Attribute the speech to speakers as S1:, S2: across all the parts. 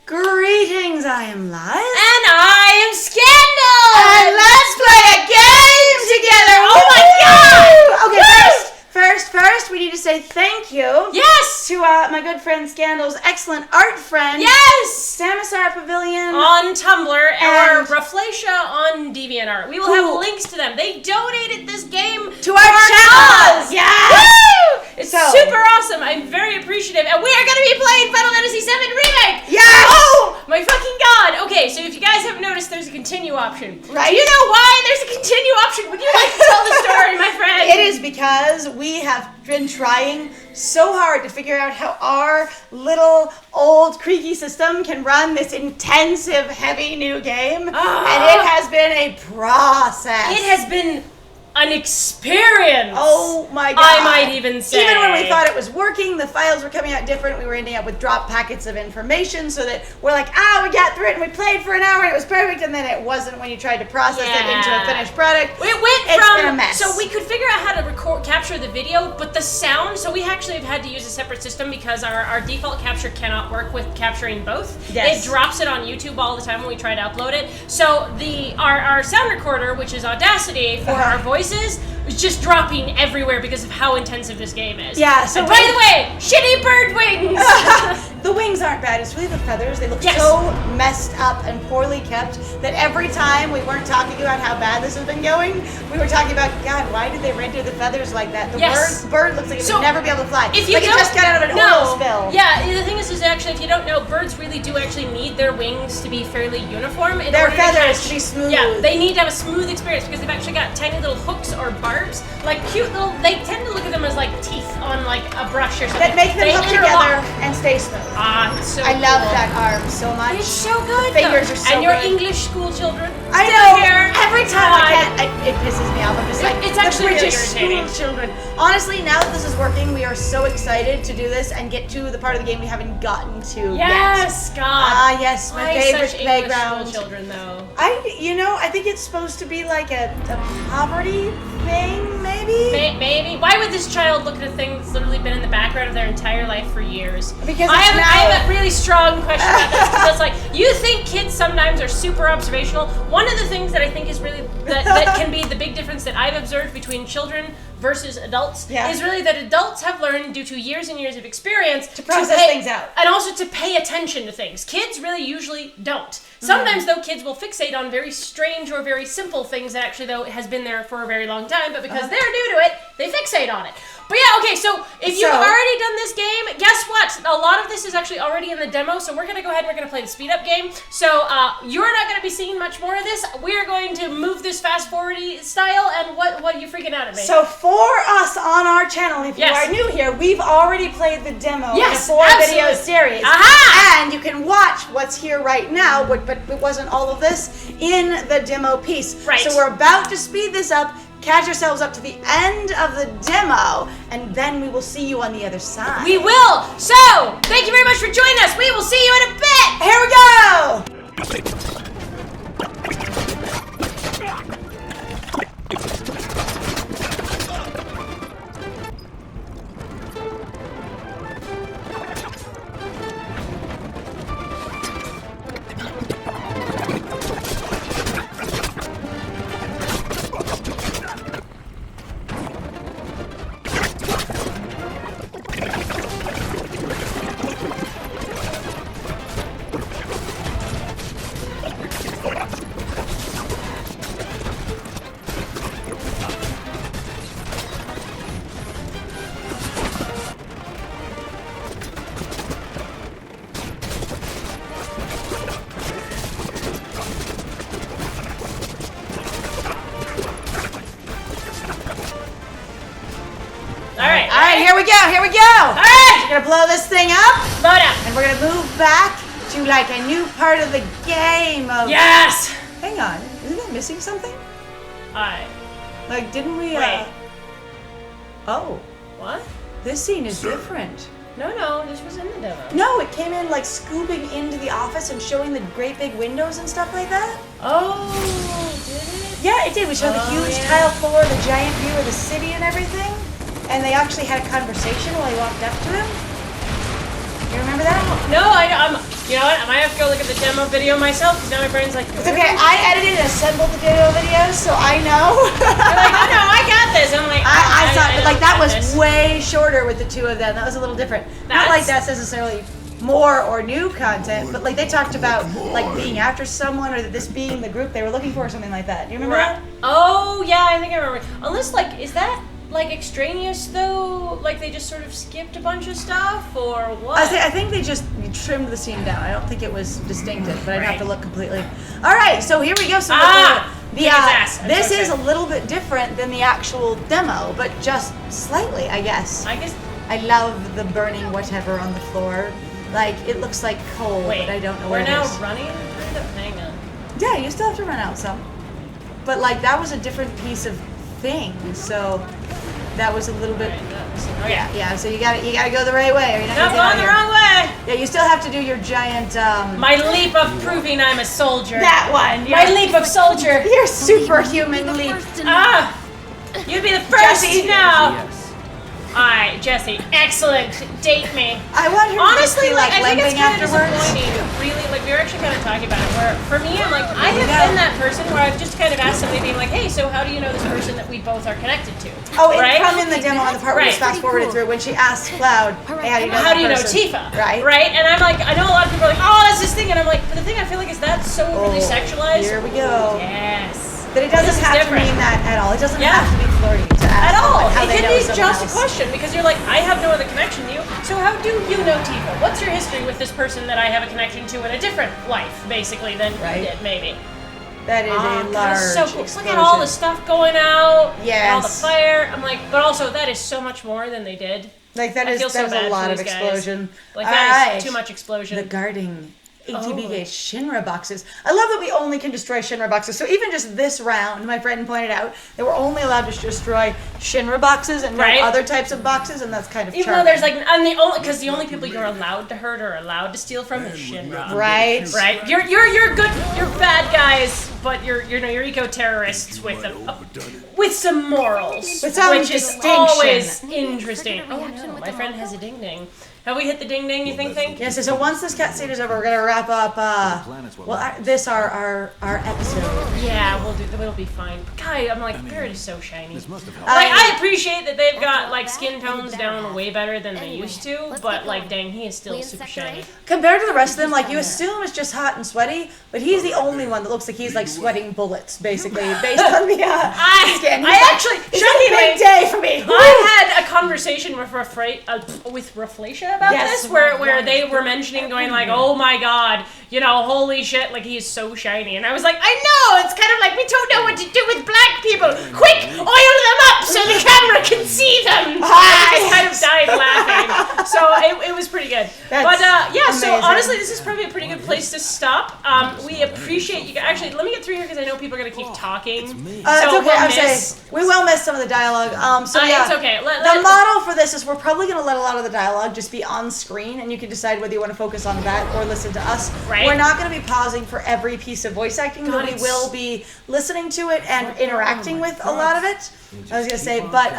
S1: Greetings, I am Lies.
S2: And I am Scandal!
S1: And let's play a game together!
S2: Oh my god!
S1: Okay, first, we need to say thank you.
S2: Yes!
S1: To my good friend Scandal's excellent art friend.
S2: Yes!
S1: Samusar Pavilion.
S2: On Tumblr or
S1: And
S2: Raflacia on DeviantArt. We will have links to them. They donated this game
S1: to our channel!
S2: cause.
S1: Yeah!
S2: Woo! It's super awesome. I'm very appreciative. And we are going to be playing Final Fantasy VII Remake!
S1: Yes!
S2: Oh! My fucking god! Okay, so if you guys haven't noticed, there's a continue option.
S1: Right.
S2: Do you know why there's a continue option? Would you like to tell the story, my friend?
S1: It is because we have been trying so hard to figure out how our little old creaky system can run this intensive, heavy new game. And it has been a process.
S2: It has been an experience.
S1: Oh my god.
S2: I might even say.
S1: Even when we thought it was working, the files were coming out different. We were ending up with drop packets of information so that we're like, we got through it and we played for an hour and it was perfect, and then it wasn't when you tried to process it into a finished product.
S2: It's
S1: been a mess.
S2: So we could figure out how to capture the video, but the sound, so we actually have had to use a separate system because our default capture cannot work with capturing both.
S1: Yes.
S2: It drops it on YouTube all the time when we try to upload it. So our sound recorder, which is Audacity for our voices, is just dropping everywhere because of how intensive this game is.
S1: Yeah, so
S2: and by the way, shitty bird wings!
S1: The wings aren't bad, it's really the feathers. They look so messed up and poorly kept that every time we weren't talking about how bad this has been going, we were talking about, God, why did they render the feathers like that? The bird looks like it would never be able to fly.
S2: If you
S1: like it just got out of an oil spill.
S2: Yeah, the thing is actually, if you don't know, birds really do actually need their wings to be fairly uniform.
S1: Their feathers to be smooth.
S2: Yeah, they need to have a smooth experience because they've actually got tiny little hooks or barbs, like cute little, they tend to look at them as like teeth on like a brush or something.
S1: That make them hook together and stay smooth.
S2: It's so
S1: I
S2: cool.
S1: love that arm so much.
S2: It's so good.
S1: Fingers are so
S2: And your
S1: good.
S2: English school children.
S1: I
S2: still
S1: know.
S2: Here.
S1: Every time it pisses me off. I'm just like,
S2: it's actually
S1: the
S2: really
S1: British
S2: irritating.
S1: school children. Honestly, now that this is working, we are so excited to do this and get to the part of the game we haven't gotten to yet.
S2: Yes, God.
S1: Yes, my favorite
S2: such
S1: playground.
S2: English school children, though.
S1: I think it's supposed to be like a poverty thing, maybe?
S2: Maybe. Why would this child look at a thing that's literally been in the background of their entire life for years?
S1: Because
S2: I have a really strong question about this, because it's like, you think kids sometimes are super observational. One of the things that I think is really, that can be the big difference that I've observed between children versus adults is really that adults have learned, due to years and years of experience,
S1: to process things out.
S2: And also to pay attention to things. Kids really usually don't. Sometimes, though, kids will fixate on very strange or very simple things that actually, though, has been there for a very long time, but because they're new to it, they fixate on it. But yeah, okay, so if you've already done this game, guess what? A lot of this is actually already in the demo, so we're going to go ahead and we're going to play the speed-up game. So you're not going to be seeing much more of this. We're going to move this fast-forward-y style, and what are you freaking out at me?
S1: So for us on our channel, if you are new here, we've already played the demo in a 4-video series.
S2: Aha!
S1: And you can watch what's here right now, but it wasn't all of this, in the demo piece.
S2: Right.
S1: So we're about to speed this up, catch ourselves up to the end of the demo, and then we will see you on the other side.
S2: We will! So, thank you very much for joining us. We will see you in a bit!
S1: Here we go! Here we go!
S2: Alright!
S1: We're gonna blow this thing up.
S2: Blow it up.
S1: And we're gonna move back to like a new part of the game of...
S2: Yes!
S1: Hang on, isn't that missing something? Like, didn't we, Oh.
S2: What?
S1: This scene is different.
S2: No, this was in the demo.
S1: No, it came in like scooping into the office and showing the great big windows and stuff like that.
S2: Oh, did it?
S1: Yeah, it did. We showed the huge tile floor, the giant view of the city and everything. And they actually had a conversation while he walked up to him. You remember that?
S2: No, you know what? I might have to go look at the demo video myself because now my brain's like,
S1: It's okay. I edited and assembled the demo videos, so I know.
S2: You're like, no, I got this. I'm like,
S1: I thought, but like that was
S2: this.
S1: way shorter with the two of them. That was a little different. Not like that's necessarily more or new content, but like they talked about like being after someone or this being the group they were looking for or something like that. Do you remember that?
S2: Oh yeah, I think I remember. Unless like, is that like extraneous though? Like they just sort of skipped a bunch of stuff or what?
S1: I think they just trimmed the scene down. I don't think it was distinctive, but I'd have to look completely. All right, so here we go. So this is a little bit different than the actual demo, but just slightly, I guess. I love the burning whatever on the floor. Like, it looks like coal, but I don't know what it is.
S2: We're now running through the thing.
S1: Yeah, you still have to run out some. But, like, that was a different piece of thing, so that was a little bit... Yeah, so you gotta go the right way. Or you're not
S2: going the wrong way!
S1: Yeah, you still have to do your giant...
S2: My leap of proving I'm a soldier.
S1: That one!
S2: My leap of soldier!
S1: Your superhuman leap.
S2: You'd be the first
S1: Jesse.
S2: now!
S3: Yes.
S2: Alright, Jesse, excellent. Date me.
S1: I want her
S2: Honestly,
S1: to be,
S2: like, I think it's
S1: limping
S2: kind of
S1: afterwards.
S2: disappointing. Really, like, we were actually kind of talking about it, where, for me, I'm like, I have been that person where I've just kind of asked somebody, being like, hey, so how do you know this person that we both are connected to?
S1: Oh, it
S2: right?
S1: come in the demo on the part where it's fast forwarded through when she asks Cloud, hey, how do you know that person?
S2: Tifa?
S1: Right.
S2: Right? And I'm like, I know a lot of people are like, oh, that's this thing. And I'm like, but the thing I feel like is that's so really sexualized.
S1: Here we go.
S2: Yes.
S1: But it doesn't have to mean that at all. It doesn't have to be flirty to ask
S2: at all.
S1: how
S2: It
S1: they
S2: can
S1: know
S2: be
S1: someone
S2: just
S1: else.
S2: a question because you're like, I have no other connection to you. So how do you know Tifa? What's your history with this person that I have a connection to in a different life, basically, than you did, maybe?
S1: That is a large
S2: so cool.
S1: explosion.
S2: Look at all the stuff going out.
S1: Yes.
S2: And all the fire. I'm like, but also that is so much more than they did.
S1: Like that is a lot of explosion.
S2: Like that is too much explosion.
S1: The guarding ATB Shinra boxes. I love that we only can destroy Shinra boxes. So even just this round, my friend pointed out that we're only allowed to destroy Shinra boxes and no other types of boxes, and that's kind of
S2: even
S1: charming.
S2: though there's like, because the only people you're allowed to hurt or allowed to steal from is Shinra.
S1: Right.
S2: You're good, you're bad guys, but you're eco terrorists with some morals,
S1: with some
S2: which
S1: distinction.
S2: is always interesting. Oh no, my friend has a ding ding. Have we hit the ding ding? You think?
S1: Yes. So once this cutscene is over, we're gonna wrap up. Our episode.
S2: Yeah, it'll be fine. God, I'm like, Barret is so shiny. Like, I appreciate that they've got like skin tones down way better than they used to, but like, dang, he is still super shiny.
S1: Compared to the rest of them, like you assume it's just hot and sweaty, but he's the only one that looks like he's like sweating bullets, basically, based on the skin. It's a big day for me.
S2: I had a conversation with Raflacia about this, where they were mentioning going like, oh my god, holy shit, like he is so shiny, and I was like, I know, it's kind of like we don't know what to do with black people. Quick, oil them up so the camera can see them. I just kind of died laughing. So it was pretty good. So honestly, this is probably a pretty good place to stop. We appreciate you guys. Actually, let me get through here because I know people are gonna keep talking.
S1: It's okay. We will miss some of the dialogue.
S2: It's okay.
S1: The model for this is we're probably gonna let a lot of the dialogue just be on screen, and you can decide whether you want to focus on that or listen to us.
S2: Right.
S1: We're not going to be pausing for every piece of voice acting, but we will be listening to it and interacting with a lot of it. I was going to say, but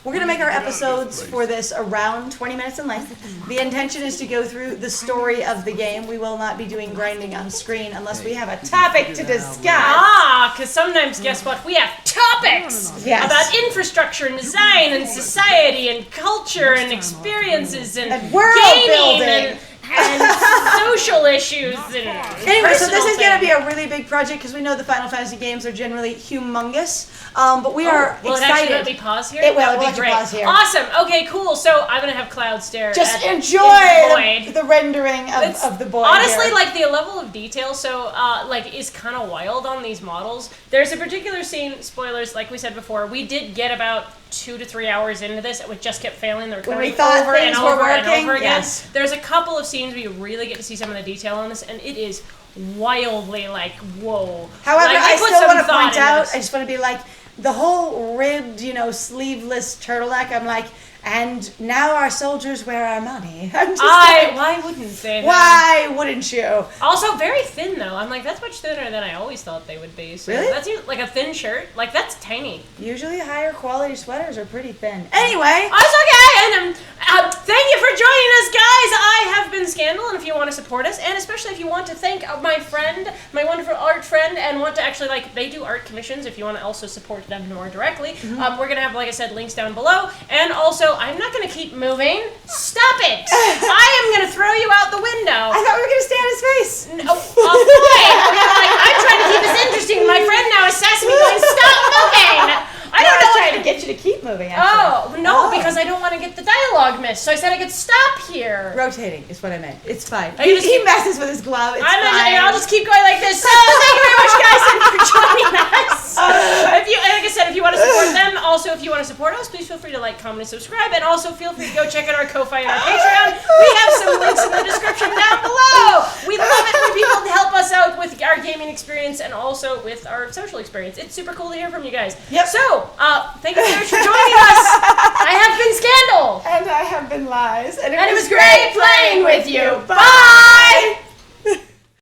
S1: we're going to make our episodes for this around 20 minutes in length. The intention is to go through the story of the game. We will not be doing grinding on screen unless we have a topic to discuss.
S2: Because sometimes, guess what? We have topics about infrastructure and design and society and culture and experiences and
S1: world
S2: gaming
S1: building.
S2: and social issues and
S1: anyway, so this is going to be a really big project because we know the Final Fantasy games are generally humongous, but we are
S2: will
S1: excited.
S2: It actually let me pause here?
S1: It will.
S2: That would
S1: We'll
S2: be great.
S1: Pause here.
S2: Awesome. Okay, cool. So I'm going to have Cloud stare.
S1: Just
S2: at
S1: enjoy the rendering of the boy.
S2: Honestly,
S1: here.
S2: like the level of detail, is kind of wild on these models. There's a particular scene. Spoilers, like we said before, we did get about 2 to 3 hours into this, and we just kept failing the recording over and over and over again.
S1: Yes.
S2: There's a couple of scenes where you really get to see some of the detail on this, and it is wildly like, whoa.
S1: However,
S2: like,
S1: I still want to point out,
S2: this.
S1: I just want to be like, the whole ribbed, sleeveless turtleneck, I'm like, and now our soldiers wear Armani.
S2: Why wouldn't they?
S1: Why wouldn't you?
S2: Also, very thin though. I'm like, that's much thinner than I always thought they would be. So
S1: really?
S2: That's like a thin shirt. Like that's tiny.
S1: Usually, higher quality sweaters are pretty thin. Anyway,
S2: it's okay. And thank Thank you for joining us, guys. I have been Scandal, and if you want to support us, and especially if you want to thank my friend, my wonderful art friend, and want to actually, they do art commissions, if you want to also support them more directly, we're going to have, like I said, links down below. And also, I'm not going to keep moving. Stop it! I am going to throw you out the window.
S1: I thought we were going to stay on his face.
S2: No, fine. I'm trying to keep this interesting. My friend now is sassing me going, stop moving! I don't know.
S1: Trying to get you to keep moving. Actually.
S2: No, because I don't want to get the dialogue missed. So I said I could stop here.
S1: Rotating is what I meant. It's fine.
S2: You
S1: He messes with his glove. It's fine.
S2: I'll just keep going like this. So thank you very much, guys, for joining us. Like I said, if you want to support them, also if you want to support us, please feel free to like, comment, and subscribe, and also feel free to go check out our Ko-Fi and our Patreon. We have some links in the description down below. We love it when people help us out with our gaming experience and also with our social experience. It's super cool to hear from you guys.
S1: Yep.
S2: So, thank you very much for joining us. I have been Scandal.
S1: And I have been Lies. And
S2: it was great playing with you. Bye!